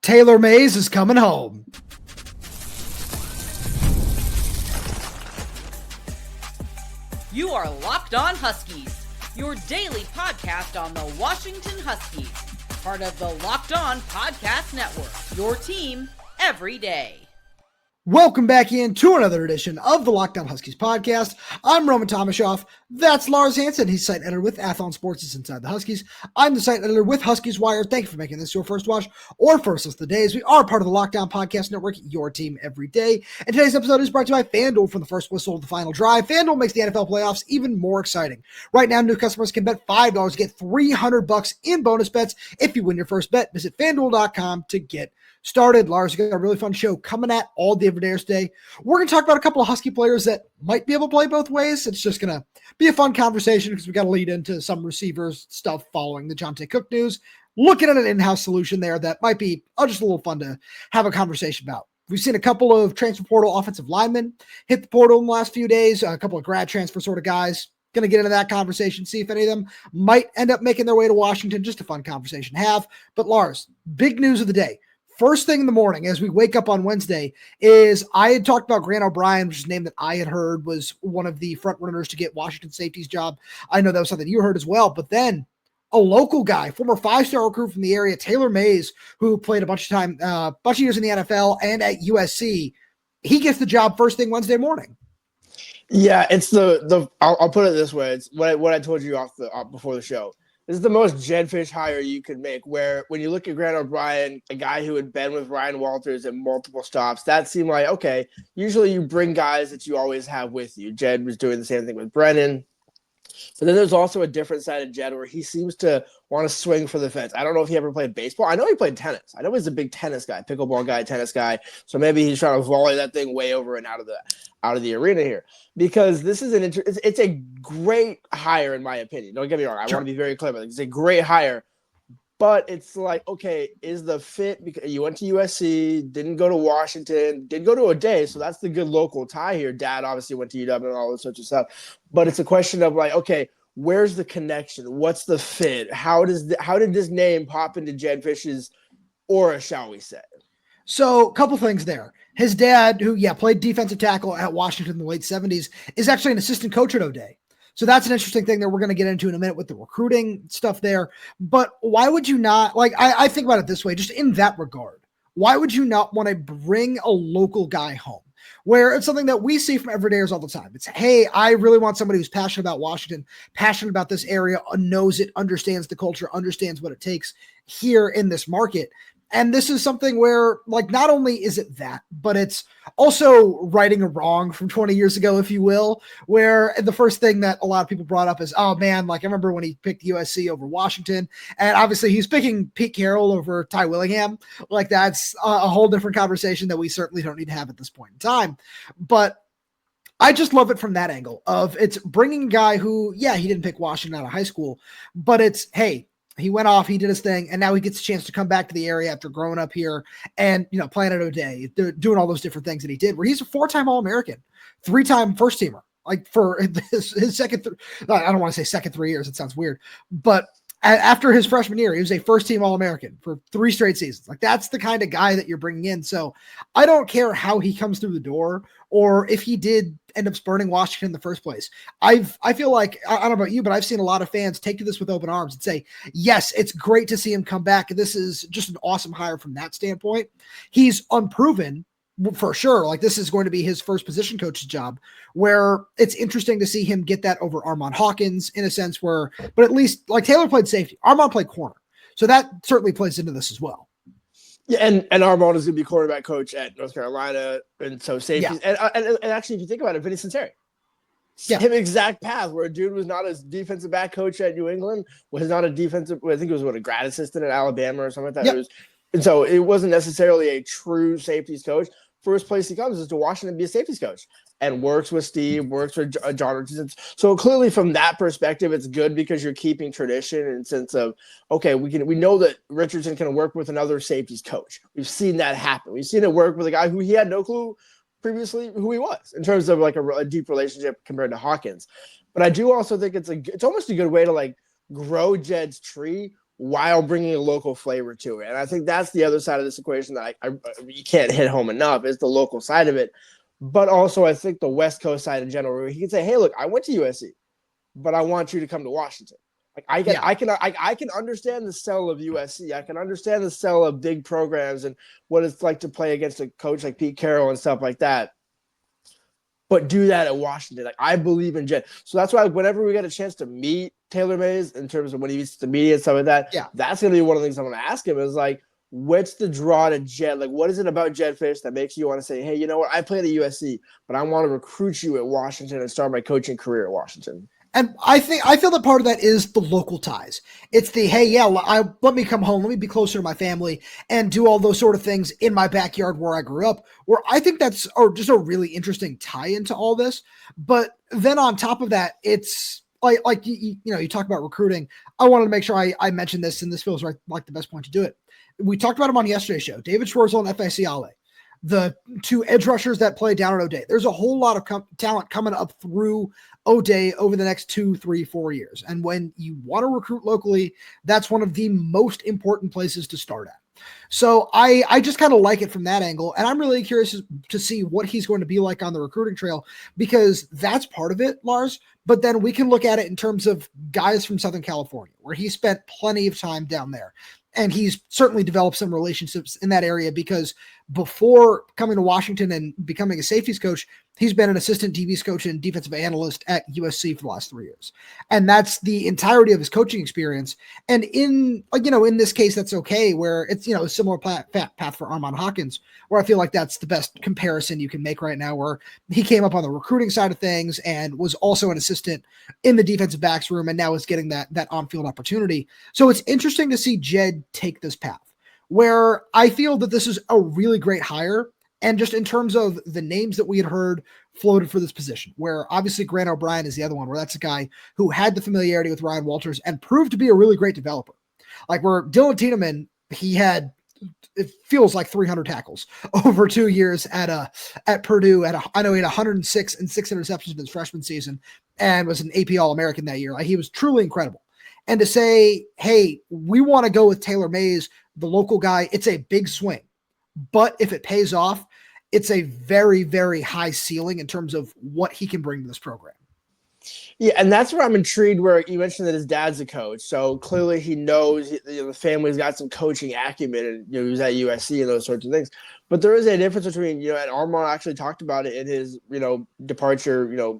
Taylor Mays is coming home. You are Locked On Huskies, your daily podcast on the Washington Huskies, part of the Locked On Podcast Network, your team every day. Welcome back into another edition of the Locked On Huskies podcast. I'm Roman Tomashoff. That's Lars Hanson. He's site editor with Athlon Sports' Inside the Huskies. I'm the site editor with Huskies Wire. Thank you for making this your first watch or first of the days. We are part of the Locked On Podcast Network, your team every day. And today's episode is brought to you by FanDuel from the first whistle of the final drive. FanDuel makes the NFL playoffs even more exciting. Right now, new customers can bet $5 to get $300 in bonus bets if you win your first bet. Visit FanDuel.com to get started. Lars, you got a really fun show coming at all the everydayers today. We're going to talk about a couple of Husky players that might be able to play both ways. It's just going to be a fun conversation because we got to lead into some receivers stuff following the Jonte Cook news. Looking at an in-house solution there that might be just a little fun to have a conversation about. We've seen a couple of transfer portal offensive linemen hit the portal in the last few days, a couple of grad transfer sort of guys. Going to get into that conversation, see if any of them might end up making their way to Washington. Just a fun conversation to have. But Lars, big news of the day. First thing in the morning as we wake up on Wednesday is I had talked about Grant O'Brien, which is a name that I had heard was one of the front runners to get Washington Safeties job. I know that was something you heard as well, but then a local guy, former 5-star recruit from the area, Taylor Mays, who played a bunch of years in the NFL and at USC, he gets the job first thing Wednesday morning. Yeah, it's I'll put it this way. It's what I told you before the show. This is the most Jedd Fisch hire you could make, where when you look at Grant O'Brien, a guy who had been with Ryan Walters at multiple stops, that seemed like, okay, usually you bring guys that you always have with you. Jedd was doing the same thing with Brennan. But then there's also a different side of Jedd where he seems to want to swing for the fence. I don't know if he ever played baseball. I know he played tennis. I know he's a big tennis guy, pickleball guy, tennis guy. So maybe he's trying to volley that thing way over and out of the arena here, because this is it's a great hire in my opinion. Don't get me wrong. I want to be very clear about it. It's a great hire, but it's like, okay, is the fit, because you went to USC, didn't go to Washington, did go to a day. So that's the good local tie here. Dad obviously went to UW and all this sorts of stuff, but it's a question of like, okay, where's the connection? What's the fit? How did this name pop into Jedd Fisch's aura, shall we say? So a couple things there. His dad, who, played defensive tackle at Washington in the late 70s, is actually an assistant coach at O'Day. So that's an interesting thing that we're going to get into in a minute with the recruiting stuff there. But why would you not, I think about it this way, just in that regard, why would you not want to bring a local guy home? Where it's something that we see from everydayers all the time. It's, hey, I really want somebody who's passionate about Washington, passionate about this area, knows it, understands the culture, understands what it takes here in this market. And this is something where, not only is it that, but it's also righting a wrong from 20 years ago, if you will, where the first thing that a lot of people brought up is, oh man, I remember when he picked USC over Washington, and obviously he's picking Pete Carroll over Ty Willingham. That's a whole different conversation that we certainly don't need to have at this point in time. But I just love it from that angle of it's bringing a guy who, he didn't pick Washington out of high school, but it's, hey, he went off, he did his thing, and now he gets a chance to come back to the area after growing up here and, playing at O'Day, doing all those different things that he did, where he's a 4-time All-American, 3-time first teamer, for his second, I don't want to say second 3 years. It sounds weird, but after his freshman year, he was a first-team All-American for 3 straight seasons. That's the kind of guy that you're bringing in. So I don't care how he comes through the door or if he did end up spurning Washington in the first place. I feel like, I don't know about you, but I've seen a lot of fans take to this with open arms and say, yes, it's great to see him come back. This is just an awesome hire from that standpoint. He's unproven, for sure. This is going to be his first position coach's job, where it's interesting to see him get that over Armand Hawkins in a sense where, but at least Taylor played safety, Armand played corner. So that certainly plays into this as well. Yeah, and Armand is going to be quarterback coach at North Carolina, and so safety. Yeah. And actually, if you think about it, Vinny Santeri, same exact path, where a dude was not a defensive back coach at New England, was not a defensive. I think it was a grad assistant at Alabama or something like that. Yep. And so it wasn't necessarily a true safeties coach. First place he comes is to Washington to be a safeties coach, and works with Steve, works with John Richardson. So clearly from that perspective, it's good because you're keeping tradition in the sense of, okay, we know that Richardson can work with another safeties coach. We've seen that happen. We've seen it work with a guy who he had no clue previously who he was in terms of a deep relationship compared to Hawkins. But I do also think it's almost a good way to grow Jedd's tree while bringing a local flavor to it. And I think that's the other side of this equation that you can't hit home enough is the local side of it. But also I think the West Coast side in general, where he can say, hey, look, I went to USC, but I want you to come to Washington. Like I can understand the sell of USC. I can understand the sell of big programs and what it's like to play against a coach like Pete Carroll and stuff like that. But do that at Washington. Like I believe in Jedd. So that's why whenever we get a chance to meet Taylor Mays in terms of when he meets the media and stuff like that, that's going to be one of the things I'm going to ask him is like, what's the draw to Jedd? Like, what is it about Jedd Fisch that makes you want to say, hey, you know what? I played at USC, but I want to recruit you at Washington and start my coaching career at Washington. And I feel that part of that is the local ties. It's the, hey, let me come home. Let me be closer to my family and do all those sort of things in my backyard where I grew up, where I think that's just a really interesting tie into all this. But then on top of that, it's like you talk about recruiting. I wanted to make sure I mentioned this, and this feels like the best point to do it. We talked about him on yesterday's show, David Schwartzel and FACLA, the two edge rushers that play down at O'Day. There's a whole lot of talent coming up through O'Day over the next 2, 3, 4 years. And when you want to recruit locally, that's one of the most important places to start at. So I just kind of like it from that angle. And I'm really curious to see what he's going to be like on the recruiting trail, because that's part of it, Lars. But then we can look at it in terms of guys from Southern California, where he spent plenty of time down there. And he's certainly developed some relationships in that area, because before coming to Washington and becoming a safeties coach, he's been an assistant DBs coach and defensive analyst at USC for the last 3 years. And that's the entirety of his coaching experience. And in this case, that's okay, where it's, a similar path for Armand Hawkins, where I feel like that's the best comparison you can make right now, where he came up on the recruiting side of things and was also an assistant in the defensive backs room, and now is getting that on-field opportunity. So it's interesting to see Jedd take this path, where I feel that this is a really great hire. And just in terms of the names that we had heard floated for this position, where obviously Grant O'Brien is the other one, where that's a guy who had the familiarity with Ryan Walters and proved to be a really great developer. Like where Dylan Tiedemann, he had, it feels like 300 tackles over 2 years at Purdue. I know he had 106 and 6 interceptions in his freshman season and was an AP All-American that year. Like he was truly incredible. And to say, hey, we want to go with Taylor Mays, the local guy, it's a big swing. But if it pays off, it's a very, very high ceiling in terms of what he can bring to this program. Yeah, and that's where I'm intrigued, where you mentioned that his dad's a coach. So clearly he knows the family's got some coaching acumen, and he was at USC and those sorts of things. But there is a difference between, and Armand actually talked about it in his, departure,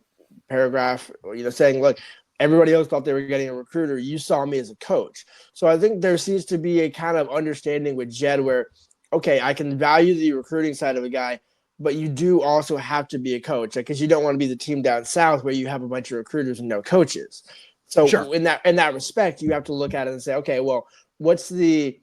paragraph, saying, look, everybody else thought they were getting a recruiter. You saw me as a coach. So I think there seems to be a kind of understanding with Jedd where, okay, I can value the recruiting side of a guy, but you do also have to be a coach, because you don't want to be the team down south where you have a bunch of recruiters and no coaches. So sure. in that respect, you have to look at it and say, okay, well, what's the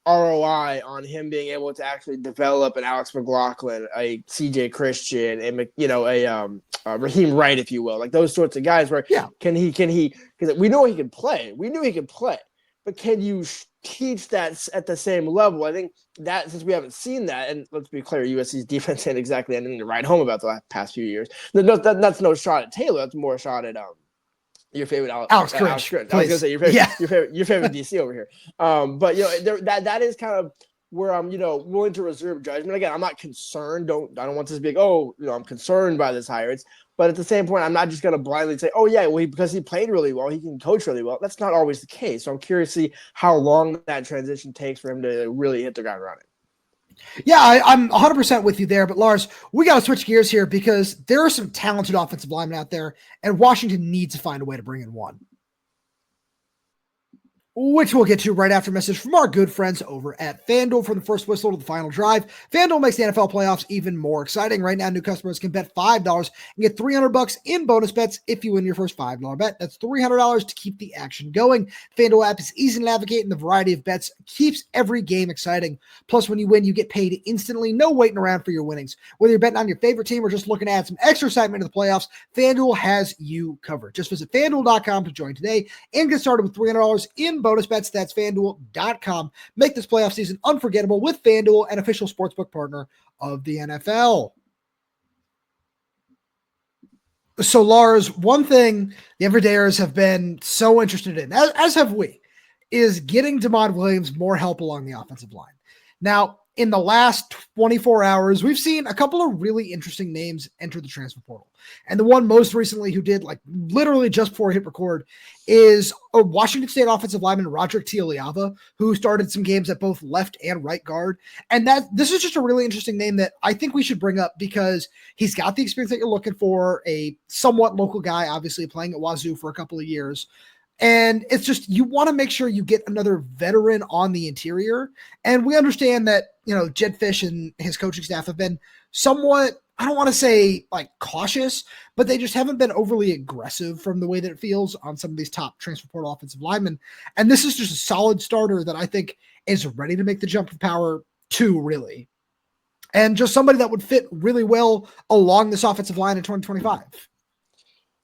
ROI on him being able to actually develop an Alex McLaughlin, a CJ Christian, a Raheem Wright, if you will, like those sorts of guys where can he, because we know he can play. We knew he could play, but can you teach that at the same level? I think that since we haven't seen that, and let's be clear, USC's defense ain't exactly anything to write home about the past few years. That's no shot at Taylor. That's more a shot at your favorite Alex Grinch. I was gonna say your favorite DC over here. But that is kind of where I'm willing to reserve judgment. Again, I'm not concerned. I don't want this to be like, I'm concerned by this hire. But at the same point, I'm not just going to blindly say, oh, yeah, well, because he played really well, he can coach really well. That's not always the case. So I'm curious to see how long that transition takes for him to really hit the ground running. Yeah, I'm 100% with you there. But, Lars, we got to switch gears here, because there are some talented offensive linemen out there, and Washington needs to find a way to bring in one, which we'll get to right after a message from our good friends over at FanDuel. From the first whistle to the final drive, FanDuel makes the NFL playoffs even more exciting. Right now, new customers can bet $5 and get $300 in bonus bets if you win your first $5 bet. That's $300 to keep the action going. FanDuel app is easy to navigate, and the variety of bets keeps every game exciting. Plus, when you win, you get paid instantly. No waiting around for your winnings. Whether you're betting on your favorite team or just looking to add some extra excitement to the playoffs, FanDuel has you covered. Just visit FanDuel.com to join today and get started with $300 in bonus bets. That's FanDuel.com. Make this playoff season unforgettable with FanDuel, an official sportsbook partner of the NFL. So, Lars, one thing the everydayers have been so interested in, as have we, is getting DeMond Williams more help along the offensive line. Now, in the last 24 hours, we've seen a couple of really interesting names enter the transfer portal. And the one most recently who did, like, literally just before I hit record is a Washington State offensive lineman, Roderick Tialiava, who started some games at both left and right guard. And this is just a really interesting name that I think we should bring up because he's got the experience that you're looking for, a somewhat local guy, obviously playing at Wazoo for a couple of years. And it's just, you want to make sure you get another veteran on the interior. And we understand that, Jedd Fisch and his coaching staff have been somewhat, I don't want to say like cautious, but they just haven't been overly aggressive from the way that it feels on some of these top transfer portal offensive linemen. And this is just a solid starter that I think is ready to make the jump of power too, really. And just somebody that would fit really well along this offensive line in 2025.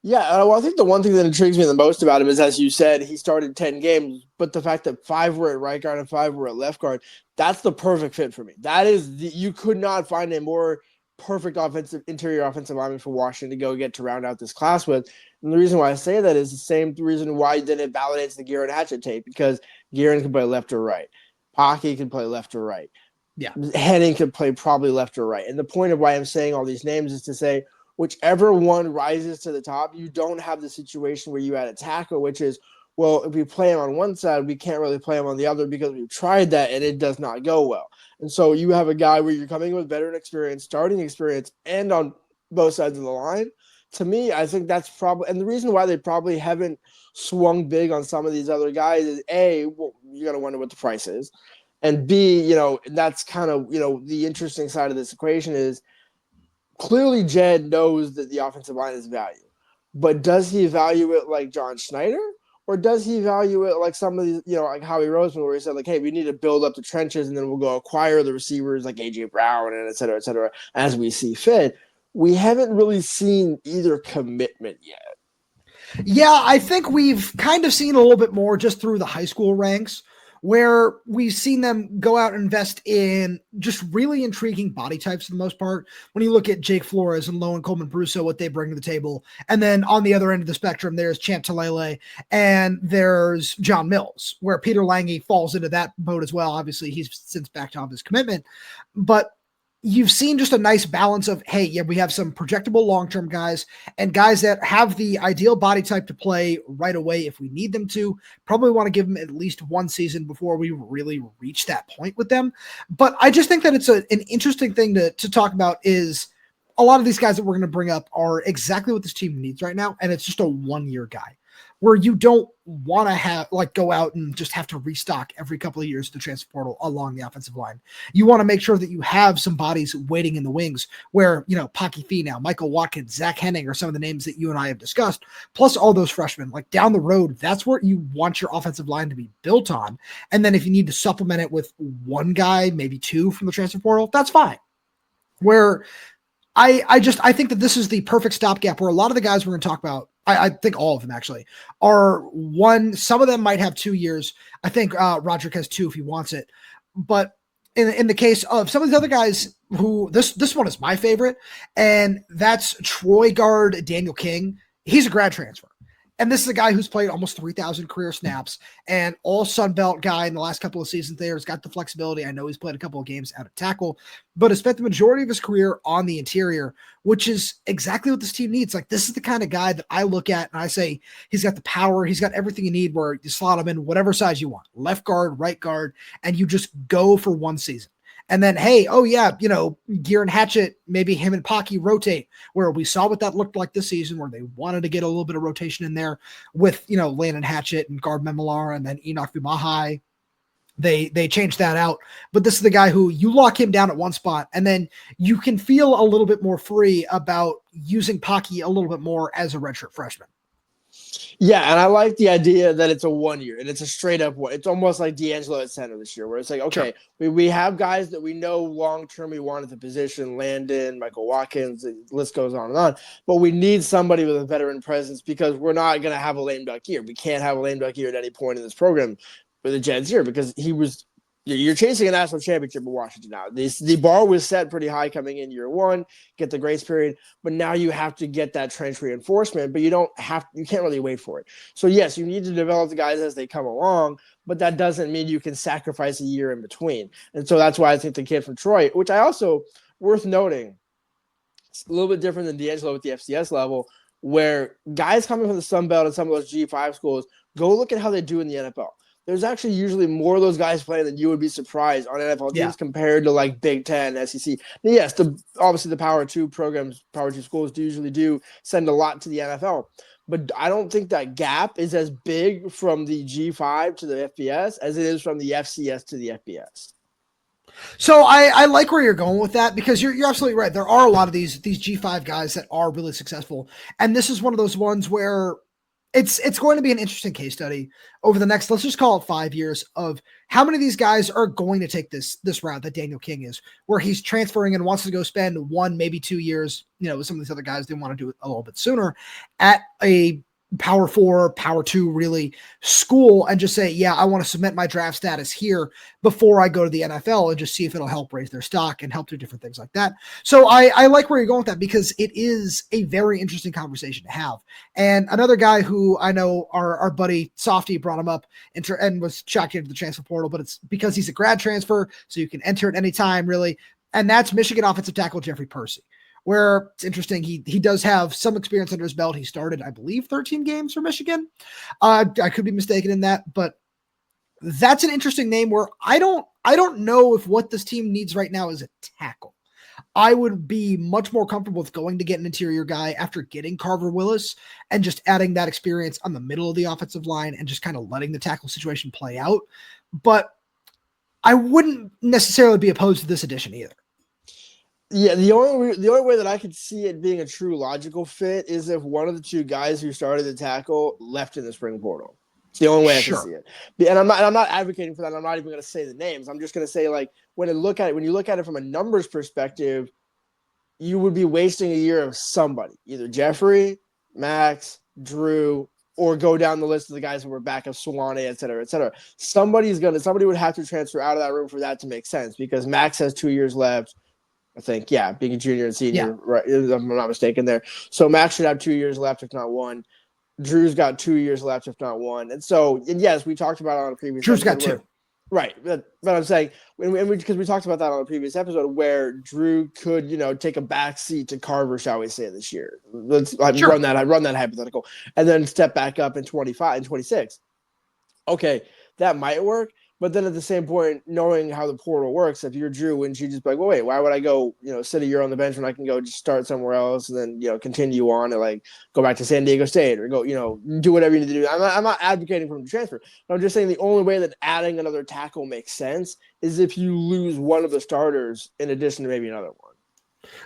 Yeah, well, I think the one thing that intrigues me the most about him is, as you said, he started 10 games, but the fact that 5 were at right guard and 5 were at left guard, that's the perfect fit for me. That is, you could not find a more perfect interior offensive lineman for Washington to go get to round out this class with. And the reason why I say that is the same reason why then it validates the Geirean Hatchett tape, because Geirean can play left or right. Pocky can play left or right. Yeah. Henning can play probably left or right. And the point of why I'm saying all these names is to say, whichever one rises to the top, you don't have the situation where you add a tackle, which is, well, if we play him on one side, we can't really play him on the other because we've tried that and it does not go well. And so you have a guy where you're coming with veteran experience, starting experience, and on both sides of the line. To me, I think that's probably – and the reason why they probably haven't swung big on some of these other guys is, A, well, you got to wonder what the price is. And B, that's kind of, the interesting side of this equation is – clearly, Jedd knows that the offensive line is value, but does he value it like John Schneider, or does he value it like some of these, like Howie Roseman, where he said, like, hey, we need to build up the trenches and then we'll go acquire the receivers like A.J. Brown and et cetera, as we see fit. We haven't really seen either commitment yet. Yeah, I think we've kind of seen a little bit more just through the high school ranks, where we've seen them go out and invest in just really intriguing body types for the most part. When you look at Jake Flores and Lowen Coleman-Brusso, what they bring to the table. And then on the other end of the spectrum, there's Champ Talele and there's John Mills, where Peter Lange falls into that boat as well. Obviously, he's since backed off his commitment. But you've seen just a nice balance of, hey, yeah, we have some projectable long-term guys and guys that have the ideal body type to play right away if we need them to. Probably want to give them at least one season before we really reach that point with them. But I just think that it's an interesting thing to talk about is a lot of these guys that we're going to bring up are exactly what this team needs right now, and it's just a one-year guy, where you don't want to go out and just have to restock every couple of years the transfer portal along the offensive line. You want to make sure that you have some bodies waiting in the wings where, Pocky Finau, Michael Watkins, Zach Henning are some of the names that you and I have discussed, plus all those freshmen. Like down the road, that's where you want your offensive line to be built on. And then if you need to supplement it with one guy, maybe two from the transfer portal, that's fine. Where I think that this is the perfect stopgap where a lot of the guys we're going to talk about, I think all of them actually are one. Some of them might have 2 years. I think Roderick has 2 if he wants it. But in the case of some of these other guys who this one is my favorite, and that's Troy guard Daniel King. He's a grad transfer. And this is a guy who's played almost 3,000 career snaps and all Sun Belt guy in the last couple of seasons there. Has got the flexibility. I know he's played a couple of games out of tackle, but has spent the majority of his career on the interior, which is exactly what this team needs. Like, this is the kind of guy that I look at and I say, he's got the power. He's got everything you need where you slot him in whatever size you want, left guard, right guard, and you just go for one season. And then, hey, oh yeah, Geirean Hatchett, maybe him and Pocky rotate, where we saw what that looked like this season, where they wanted to get a little bit of rotation in there with, Landon Hatchett and Garb Memelar and then Enoch Vumahai. They changed that out. But this is the guy who you lock him down at one spot, and then you can feel a little bit more free about using Pocky a little bit more as a redshirt freshman. Yeah, and I like the idea that it's a 1 year and it's a straight up one. It's almost like D'Angelo at center this year, where it's like, okay, sure, we have guys that we know long term we want at the position, Landon, Michael Watkins, the list goes on and on. But we need somebody with a veteran presence because we're not going to have a lame duck year. We can't have a lame duck year at any point in this program with the Jedd's here because he was You're chasing a national championship in Washington now. The bar was set pretty high coming in year one, get the grace period, but now you have to get that trench reinforcement, but you can't really wait for it. So yes, you need to develop the guys as they come along, but that doesn't mean you can sacrifice a year in between. And so that's why I think the kid from Troy, which I also, worth noting, it's a little bit different than D'Angelo at the FCS level, where guys coming from the Sun Belt and some of those G5 schools, go look at how they do in the NFL. There's actually usually more of those guys playing than you would be surprised on NFL teams compared to like Big Ten, SEC. Now, yes, obviously the Power 2 programs, Power 2 schools do send a lot to the NFL. But I don't think that gap is as big from the G5 to the FBS as it is from the FCS to the FBS. So I like where you're going with that, because you're absolutely right. There are a lot of these G5 guys that are really successful. And this is one of those ones where it's going to be an interesting case study over the next, let's just call it 5 years, of how many of these guys are going to take this route that Daniel King is, where he's transferring and wants to go spend 1, maybe 2 years, with some of these other guys, they want to do it a little bit sooner at a Power 4, Power 2 really school, and just say, yeah, I want to cement my draft status here before I go to the NFL, and just see if it'll help raise their stock and help do different things like that. So I like where you're going with that, because it is a very interesting conversation to have. And another guy who I know our buddy Softy brought him up and was shocked into the transfer portal, but it's because he's a grad transfer, so you can enter at any time, really. And that's Michigan offensive tackle Jeffrey Percy, where it's interesting. He does have some experience under his belt. He started, I believe, 13 games for Michigan. I could be mistaken in that, but that's an interesting name where I don't know if what this team needs right now is a tackle. I would be much more comfortable with going to get an interior guy after getting Carver Willis and just adding that experience on the middle of the offensive line and just kind of letting the tackle situation play out. But I wouldn't necessarily be opposed to this addition either. Yeah, the only way that I could see it being a true logical fit is if one of the two guys who started the tackle left in the spring portal. It's the only way I can see it. And I'm not advocating for that. I'm not even going to say the names. I'm just going to say, like, when you look at it from a numbers perspective, you would be wasting a year of somebody, either Jeffrey, Max, Drew, or go down the list of the guys who were back of Swanee, et cetera, et cetera. Somebody would have to transfer out of that room for that to make sense, because Max has 2 years left. I think, being a junior and senior, right? If I'm not mistaken there. So Max should have 2 years left, if not one. Drew's got 2 years left, if not one. And yes, we talked about it on a previous episode. Drew's got 2. Right. But I'm saying, because we talked about that on a previous episode, where Drew could, take a back seat to Carver, shall we say, this year. Run that hypothetical. And then step back up in 25 and 26. Okay, that might work. But then at the same point, knowing how the portal works, if you're Drew, wouldn't you just be like, well, wait, why would I go, sit a year on the bench when I can go just start somewhere else and then, continue on and like go back to San Diego State or go, do whatever you need to do. I'm not advocating for him to transfer. But I'm just saying the only way that adding another tackle makes sense is if you lose one of the starters in addition to maybe another one.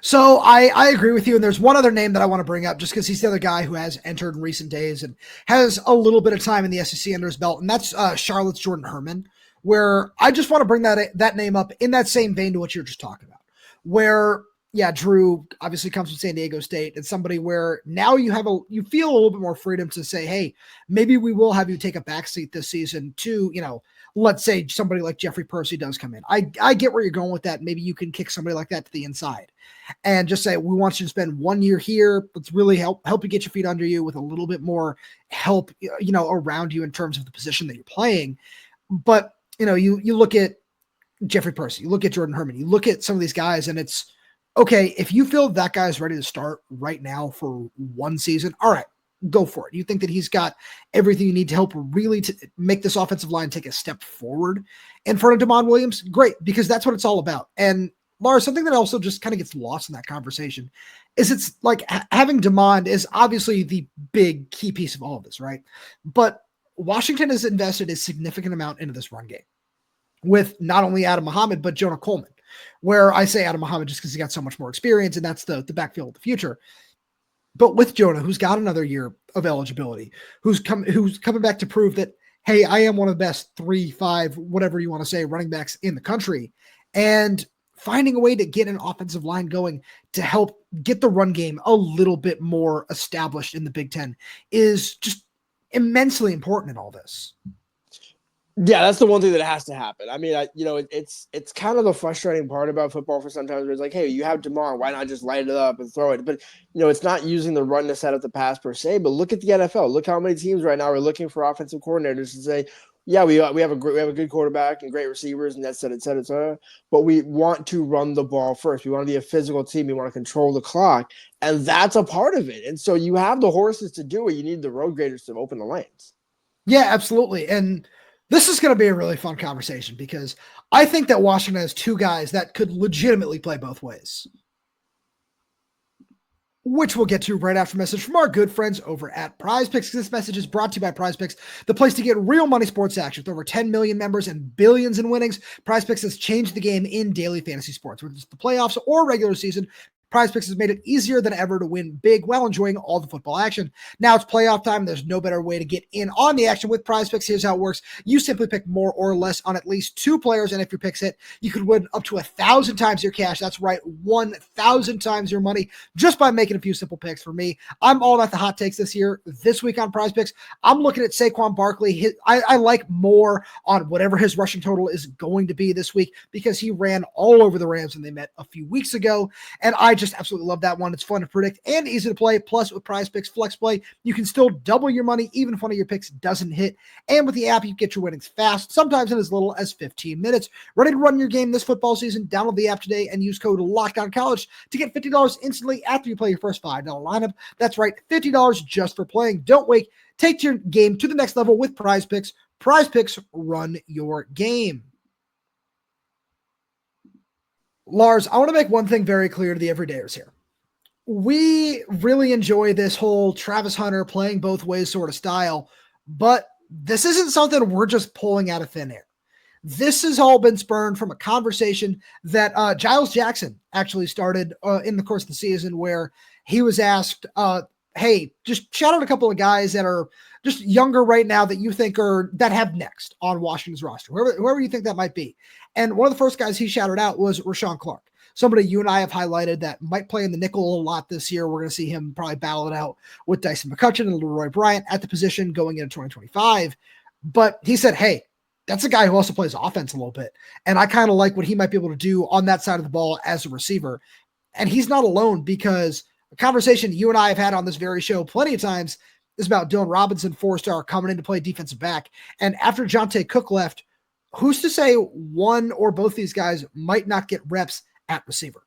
So I agree with you. And there's one other name that I want to bring up just because he's the other guy who has entered in recent days and has a little bit of time in the SEC under his belt. And that's Charlotte's Jordan Herman, where I just want to bring that name up in that same vein to what you're just talking about, where, Drew obviously comes from San Diego State. It's somebody where now you feel a little bit more freedom to say, hey, maybe we will have you take a backseat this season to, let's say somebody like Jeffrey Percy does come in. I get where you're going with that. Maybe you can kick somebody like that to the inside and just say, we want you to spend 1 year here. Let's really help you get your feet under you with a little bit more help, around you in terms of the position that you're playing. But you look at Jeffrey Percy, you look at Jordan Herman, you look at some of these guys, and it's okay. If you feel that guy's ready to start right now for one season, all right, go for it. You think that he's got everything you need to help really to make this offensive line take a step forward in front of DeMond Williams? Great, because that's what it's all about. And Lars, something that also just kind of gets lost in that conversation is it's like having DeMond is obviously the big key piece of all of this, right? But Washington has invested a significant amount into this run game with not only Adam Muhammad, but Jonah Coleman, where I say Adam Muhammad just because he got so much more experience and that's the backfield of the future. But with Jonah, who's got another year of eligibility, who's coming back to prove that, hey, I am one of the best 3, 5, whatever you want to say, running backs in the country, and finding a way to get an offensive line going to help get the run game a little bit more established in the Big Ten is just immensely important in all this. Yeah, that's the one thing that has to happen. I mean, it's kind of the frustrating part about football for sometimes where it's like, hey, you have Damar, why not just light it up and throw it? But, it's not using the run to set up the pass per se, but look at the NFL. Look how many teams right now are looking for offensive coordinators to say, yeah, we have a good quarterback and great receivers and et cetera, but we want to run the ball first. We want to be a physical team. We want to control the clock, and that's a part of it. And so you have the horses to do it. You need the road graders to open the lanes. Yeah, absolutely. And this is going to be a really fun conversation because I think that Washington has two guys that could legitimately play both ways, which we'll get to right after a message from our good friends over at Prize Picks. This message is brought to you by Prize Picks, the place to get real money sports action. With over 10 million members and billions in winnings, Prize Picks has changed the game in daily fantasy sports. Whether it's the playoffs or regular season, Prize Picks has made it easier than ever to win big while enjoying all the football action. Now it's playoff time. There's no better way to get in on the action with Prize Picks. Here's how it works. You simply pick more or less on at least two players, and if your picks hit, you could win up to 1,000 times your cash. That's right, 1,000 times your money just by making a few simple picks. For me, I'm all about the hot takes this year. This week on Prize Picks, I'm looking at Saquon Barkley. I like more on whatever his rushing total is going to be this week because he ran all over the Rams when they met a few weeks ago, and I just absolutely love that one. It's fun to predict and easy to play. Plus, with Prize Picks Flex Play, you can still double your money even if one of your picks doesn't hit. And with the app, you get your winnings fast, sometimes in as little as 15 minutes. Ready to run your game this football season? Download the app today and use code LOCKEDONCollege to get $50 instantly after you play your first $5 lineup. That's right, $50 just for playing. Don't wait. Take your game to the next level with Prize Picks. Prize Picks, run your game. Lars, I want to make one thing very clear to the everydayers here. We really enjoy this whole Travis Hunter playing both ways sort of style, but this isn't something we're just pulling out of thin air. This has all been spurned from a conversation that Giles Jackson actually started in the course of the season where he was asked, hey, just shout out a couple of guys that are just younger right now that you think are that have next on Washington's roster, whoever you think that might be. And one of the first guys he shouted out was Rahshawn Clark, somebody you and I have highlighted that might play in the nickel a lot this year. We're going to see him probably battle it out with Dyson McCutcheon and Leroy Bryant at the position going into 2025. But he said, hey, that's a guy who also plays offense a little bit. And I kind of like what he might be able to do on that side of the ball as a receiver. And he's not alone because a conversation you and I have had on this very show plenty of times is about Dylan Robinson, 4-star, coming in to play defensive back. And after Jonte Cook left, who's to say one or both these guys might not get reps at receiver?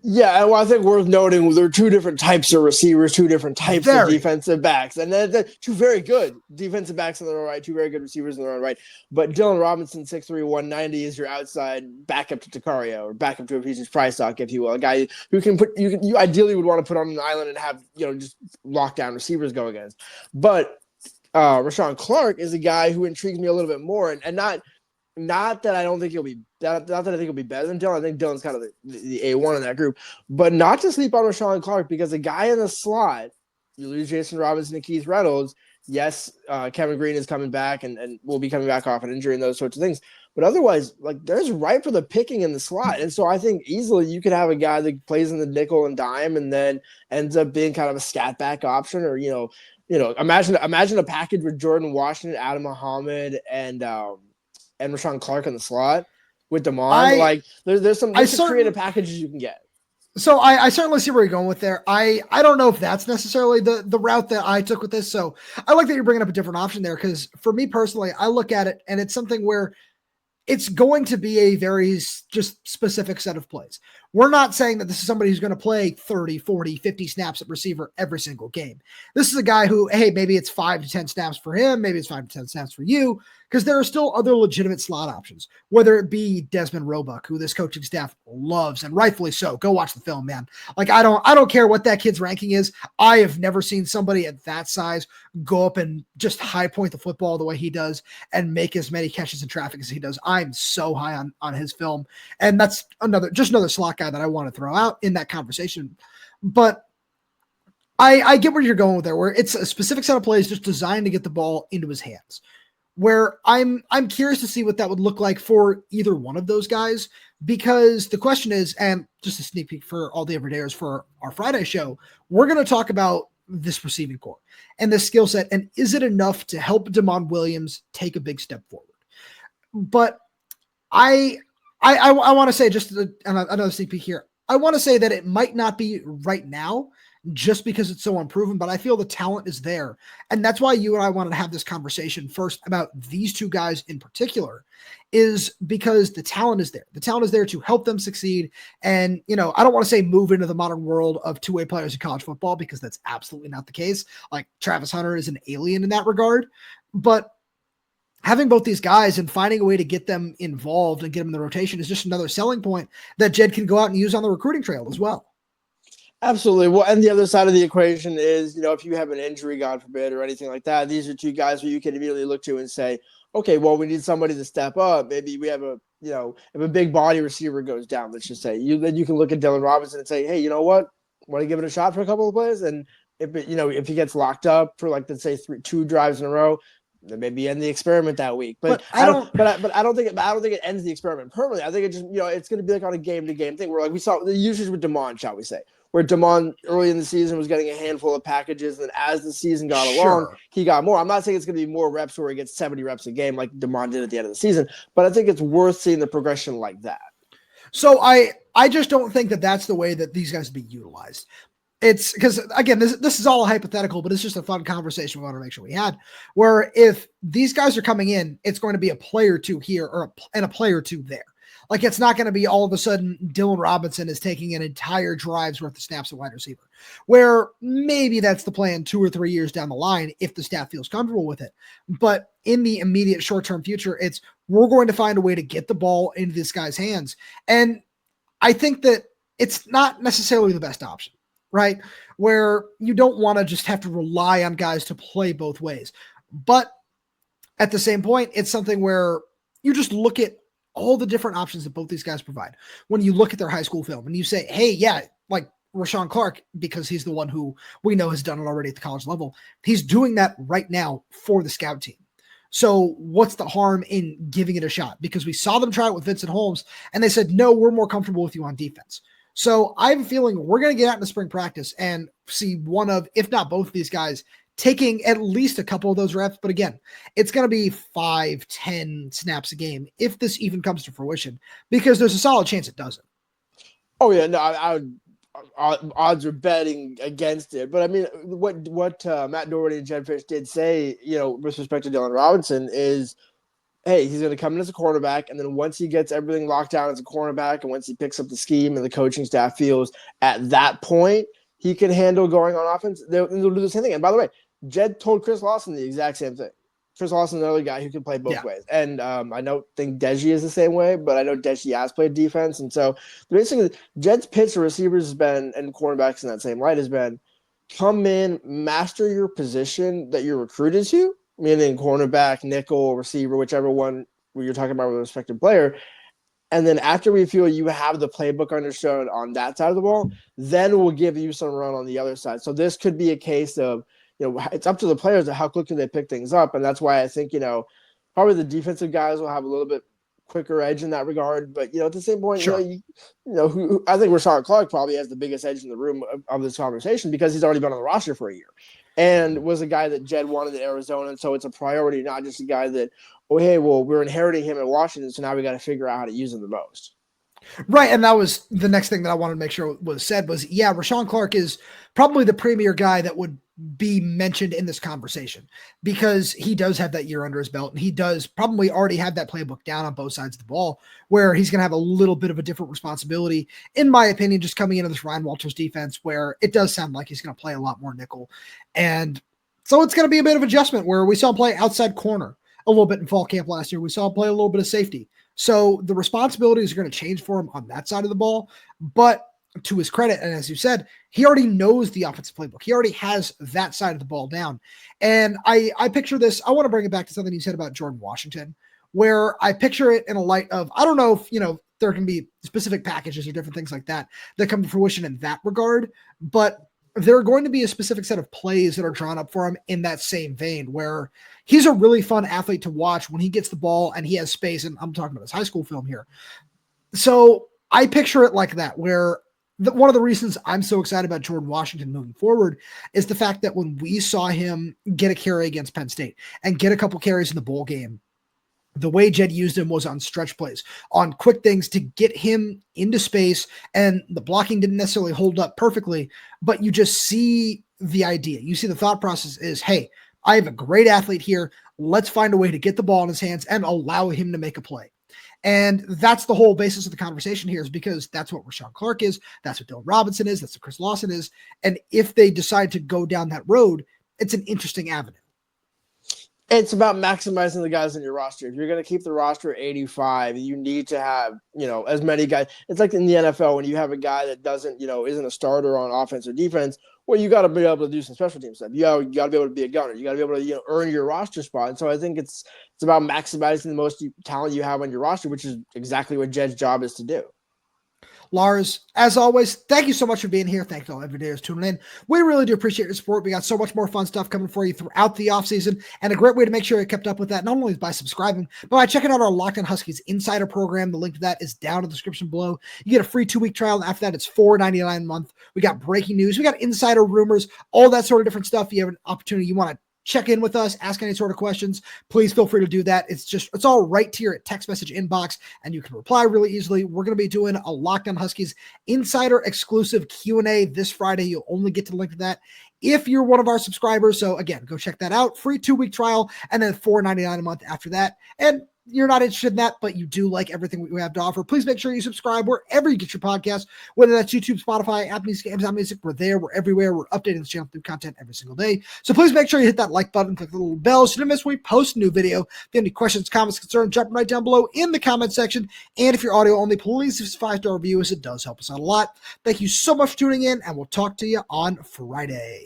Yeah, well, I think worth noting there are two different types of receivers, two different types of defensive backs, and they're two very good defensive backs in their own right, two very good receivers in their own right. But Dylan Robinson, 6'3", 190, is your outside backup to Takario or backup to a Ephesians Prysock, if you will, a guy who can put you ideally would want to put on an island and have just lockdown receivers go against. But Rahshawn Clark is a guy who intrigues me a little bit more, and not that I don't think he'll be not that I think he'll be better than Dylan. I think Dylan's kind of the A1 in that group, but not to sleep on Rahshawn Clark because a guy in the slot, you lose Jason Robinson and Keith Reynolds. Yes, Kevin Green is coming back and will be coming back off an injury and those sorts of things. But otherwise, like there's right for the picking in the slot. And so I think easily you could have a guy that plays in the nickel and dime and then ends up being kind of a scat back option or, imagine a package with Jordan Washington, Adam Muhammad, and Rahshawn Clark in the slot with Damon. There's some creative packages you can get. So I certainly see where you're going with there. I don't know if that's necessarily the route that I took with this. So I like that you're bringing up a different option there because for me personally, I look at it and it's something where it's going to be a very just specific set of plays. We're not saying that this is somebody who's going to play 30, 40, 50 snaps at receiver every single game. This is a guy who, hey, maybe it's 5 to 10 snaps for him. Maybe it's 5 to 10 snaps for you, because there are still other legitimate slot options, whether it be Desmond Roebuck, who this coaching staff loves, and rightfully so. Go watch the film, man. Like, I don't care what that kid's ranking is. I have never seen somebody at that size go up and just high point the football the way he does and make as many catches in traffic as he does. I'm so high on his film. And that's another slot guy that I want to throw out in that conversation. But I get where you're going with there, where it's a specific set of plays just designed to get the ball into his hands, where I'm curious to see what that would look like for either one of those guys, because the question is, and just a sneak peek for all the everydayers for our Friday show, we're going to talk about this receiving core and this skill set? And is it enough to help Damon Williams take a big step forward? But I want to say, just another sneak peek here, I want to say that it might not be right now just because it's so unproven, but I feel the talent is there. And that's why you and I wanted to have this conversation first about these two guys in particular, is because the talent is there. The talent is there to help them succeed. And, I don't want to say move into the modern world of two-way players in college football, because that's absolutely not the case. Like, Travis Hunter is an alien in that regard, but having both these guys and finding a way to get them involved and get them in the rotation is just another selling point that Jedd can go out and use on the recruiting trail as well. Absolutely. Well, and the other side of the equation is, if you have an injury, God forbid, or anything like that, these are two guys who you can immediately look to and say, okay, well, we need somebody to step up. Maybe we have if a big body receiver goes down, let's just say, then you can look at Dylan Robinson and say, hey, you know what? Want to give it a shot for a couple of plays? And if he gets locked up for, like, let's say 2 drives in a row, then maybe end the experiment that week. But I don't think it ends the experiment permanently. I think it just, it's going to be like on a game to game thing where, like, we saw the usage with Damon, shall we say, where Damon early in the season was getting a handful of packages, and as the season got along, he got more. I'm not saying it's going to be more reps where he gets 70 reps a game like Damon did at the end of the season, but I think it's worth seeing the progression like that. So I just don't think that that's the way that these guys be utilized. It's because, again, this is all a hypothetical, but it's just a fun conversation we want to make sure we had, where if these guys are coming in, it's going to be a play or two here and a play or two there. Like, it's not going to be all of a sudden Dylan Robinson is taking an entire drive's worth of snaps at wide receiver, where maybe that's the plan 2 or 3 years down the line if the staff feels comfortable with it. But in the immediate short-term future, we're going to find a way to get the ball into this guy's hands. And I think that it's not necessarily the best option, right? Where you don't want to just have to rely on guys to play both ways. But at the same point, it's something where you just look at all the different options that both these guys provide. When you look at their high school film and you say, hey, yeah, like Rahshawn Clark, because he's the one who we know has done it already at the college level, he's doing that right now for the scout team. So what's the harm in giving it a shot? Because we saw them try it with Vincent Holmes and they said, no, we're more comfortable with you on defense. So I have a feeling we're going to get out into spring practice and see one of, if not both of these guys, taking at least a couple of those reps. But again, it's going to be 5-10 snaps a game if this even comes to fruition, because there's a solid chance it doesn't. Oh, yeah. No, I would. Odds are betting against it. But I mean, what Matt Doherty and Jedd Fisch did say, with respect to Dylan Robinson is, hey, he's going to come in as a cornerback, and then once he gets everything locked down as a cornerback, and once he picks up the scheme and the coaching staff feels at that point he can handle going on offense, they'll do the same thing. And by the way, Jedd told Chris Lawson the exact same thing. Chris Lawson is another guy who can play both ways. And I don't think Deji is the same way, but I know Deji has played defense. And so basically, Jedd's pitch to receivers has been, and cornerbacks in that same light, has been, come in, master your position that you're recruited to, meaning cornerback, nickel, receiver, whichever one you're talking about with a respective player. And then after we feel you have the playbook understood on that side of the ball, then we'll give you some run on the other side. So this could be a case of, it's up to the players of how quickly they pick things up. And that's why I think, probably the defensive guys will have a little bit quicker edge in that regard. But, at the same point, sure. I think Rahshawn Clark probably has the biggest edge in the room of this conversation because he's already been on the roster for a year and was a guy that Jedd wanted in Arizona. And so it's a priority, not just a guy that, we're inheriting him in Washington, so now we got to figure out how to use him the most. Right, and that was the next thing that I wanted to make sure was said was, Rahshawn Clark is probably the premier guy that would be mentioned in this conversation because he does have that year under his belt and he does probably already have that playbook down on both sides of the ball where he's going to have a little bit of a different responsibility, in my opinion, just coming into this Ryan Walters defense where it does sound like he's going to play a lot more nickel. And so it's going to be a bit of adjustment where we saw him play outside corner a little bit in fall camp last year. We saw him play a little bit of safety. So the responsibilities are going to change for him on that side of the ball, but to his credit, and as you said, he already knows the offensive playbook. He already has that side of the ball down. And I picture this, I want to bring it back to something you said about Jordan Washington, where I picture it in a light of, I don't know if, there can be specific packages or different things like that that come to fruition in that regard, but there are going to be a specific set of plays that are drawn up for him in that same vein where he's a really fun athlete to watch when he gets the ball and he has space. And I'm talking about his high school film here. So I picture it like that, where one of the reasons I'm so excited about Jordan Washington moving forward is the fact that when we saw him get a carry against Penn State and get a couple carries in the bowl game, the way Jedd used him was on stretch plays, on quick things to get him into space, and the blocking didn't necessarily hold up perfectly, but you just see the idea. You see the thought process is, hey, I have a great athlete here. Let's find a way to get the ball in his hands and allow him to make a play. And that's the whole basis of the conversation here, is because that's what Rahshawn Clark is. That's what Dylan Robinson is. That's what Chris Lawson is. And if they decide to go down that road, it's an interesting avenue. It's about maximizing the guys in your roster. If you're going to keep the roster at 85, you need to have, as many guys. It's like in the NFL when you have a guy that doesn't, isn't a starter on offense or defense. Well, you got to be able to do some special team stuff. You got to be able to be a gunner. You got to be able to earn your roster spot. And so I think it's about maximizing the most talent you have on your roster, which is exactly what Jedd's job is to do. Lars, as always, thank you so much for being here. Thank you all everydayers tuning in. We really do appreciate your support. We got so much more fun stuff coming for you throughout the offseason, and a great way to make sure you're kept up with that, not only by subscribing, but by checking out our Locked On Huskies Insider program. The link to that is down in the description below. You get a free 2-week trial, and after that, it's $4.99 a month. We got breaking news. We got insider rumors, all that sort of different stuff. You have an opportunity. You want to check in with us, ask any sort of questions, please feel free to do that. It's all right to your text message inbox, and you can reply really easily. We're going to be doing a Locked On Huskies Insider exclusive Q&A this Friday. You'll only get to the link to that if you're one of our subscribers. So again, go check that out. Free 2-week trial, and then $4.99 a month after that. And you're not interested in that, but you do like everything we have to offer, please make sure you subscribe wherever you get your podcast, whether that's YouTube, Spotify, Apple Music, Amazon Music. We're there. We're everywhere. We're updating the channel through content every single day. So please make sure you hit that like button, click the little bell so you don't miss when we post a new video. If you have any questions, comments, concerns, jump right down below in the comment section. And if you're audio only, please leave us a 5-star review, as it does help us out a lot. Thank you so much for tuning in, and we'll talk to you on Friday.